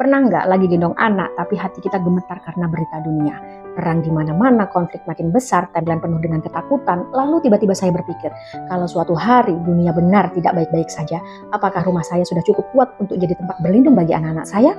Pernah nggak lagi gendong anak tapi hati kita gemetar karena berita dunia? Perang di mana-mana, konflik makin besar, timeline penuh dengan ketakutan. Lalu tiba-tiba saya berpikir, kalau suatu hari dunia benar tidak baik-baik saja, apakah rumah saya sudah cukup kuat untuk jadi tempat berlindung bagi anak-anak saya?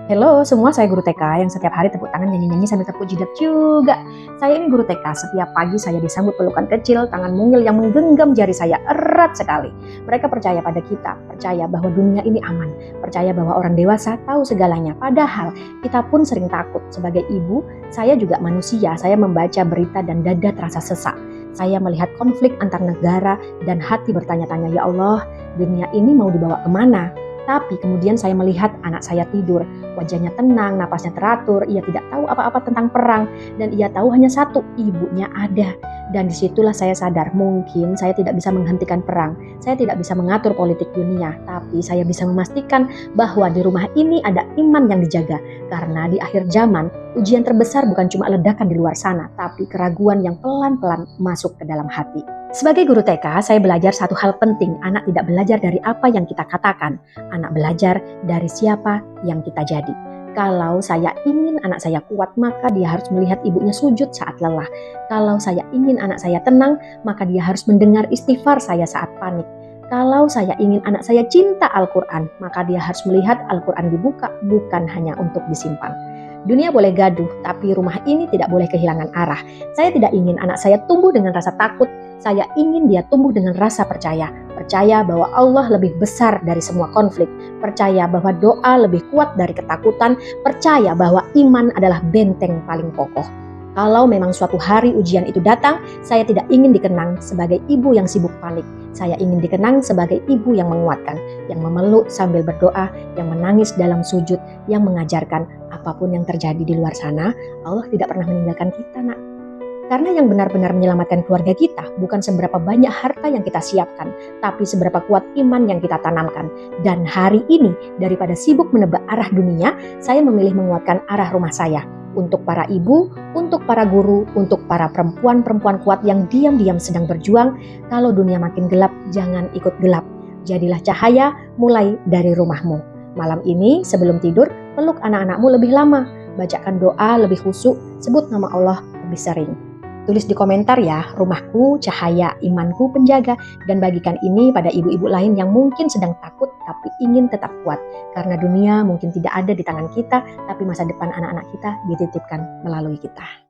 Halo semua, saya Guru TK yang setiap hari tepuk tangan nyanyi-nyanyi sambil tepuk jidat juga. Saya ini Guru TK, setiap pagi saya disambut pelukan kecil, tangan mungil yang menggenggam jari saya erat sekali. Mereka percaya pada kita, percaya bahwa dunia ini aman, percaya bahwa orang dewasa tahu segalanya. Padahal kita pun sering takut. Sebagai ibu, saya juga manusia, saya membaca berita dan dada terasa sesak. Saya melihat konflik antar negara dan hati bertanya-tanya, ya Allah, dunia ini mau dibawa kemana? Tapi kemudian saya melihat anak saya tidur, wajahnya tenang, napasnya teratur, ia tidak tahu apa-apa tentang perang, dan ia tahu hanya satu, ibunya ada. Dan disitulah saya sadar, mungkin saya tidak bisa menghentikan perang, saya tidak bisa mengatur politik dunia, tapi saya bisa memastikan bahwa di rumah ini ada iman yang dijaga. Karena di akhir zaman, ujian terbesar bukan cuma ledakan di luar sana, tapi keraguan yang pelan-pelan masuk ke dalam hati. Sebagai guru TK, saya belajar satu hal penting, anak tidak belajar dari apa yang kita katakan, anak belajar dari siapa yang kita jadi. Kalau saya ingin anak saya kuat, maka dia harus melihat ibunya sujud saat lelah. Kalau saya ingin anak saya tenang, maka dia harus mendengar istighfar saya saat panik. Kalau saya ingin anak saya cinta Al-Quran, maka dia harus melihat Al-Quran dibuka, bukan hanya untuk disimpan. Dunia boleh gaduh, tapi rumah ini tidak boleh kehilangan arah. Saya tidak ingin anak saya tumbuh dengan rasa takut, saya ingin dia tumbuh dengan rasa percaya. Percaya bahwa Allah lebih besar dari semua konflik. Percaya bahwa doa lebih kuat dari ketakutan. Percaya bahwa iman adalah benteng paling kokoh. Kalau memang suatu hari ujian itu datang, saya tidak ingin dikenang sebagai ibu yang sibuk panik. Saya ingin dikenang sebagai ibu yang menguatkan, yang memeluk sambil berdoa, yang menangis dalam sujud, yang mengajarkan apapun yang terjadi di luar sana, Allah tidak pernah meninggalkan kita, nak. Karena yang benar-benar menyelamatkan keluarga kita bukan seberapa banyak harta yang kita siapkan, tapi seberapa kuat iman yang kita tanamkan. Dan hari ini, daripada sibuk menebak arah dunia, saya memilih menguatkan arah rumah saya. Untuk para ibu, untuk para guru, untuk para perempuan-perempuan kuat yang diam-diam sedang berjuang, kalau dunia makin gelap, jangan ikut gelap. Jadilah cahaya mulai dari rumahmu. Malam ini sebelum tidur, peluk anak-anakmu lebih lama. Bacakan doa lebih khusyuk, sebut nama Allah lebih sering. Tulis di komentar ya, rumahku cahaya, imanku penjaga, dan bagikan ini pada ibu-ibu lain yang mungkin sedang takut tapi ingin tetap kuat. Karena dunia mungkin tidak ada di tangan kita, tapi masa depan anak-anak kita dititipkan melalui kita.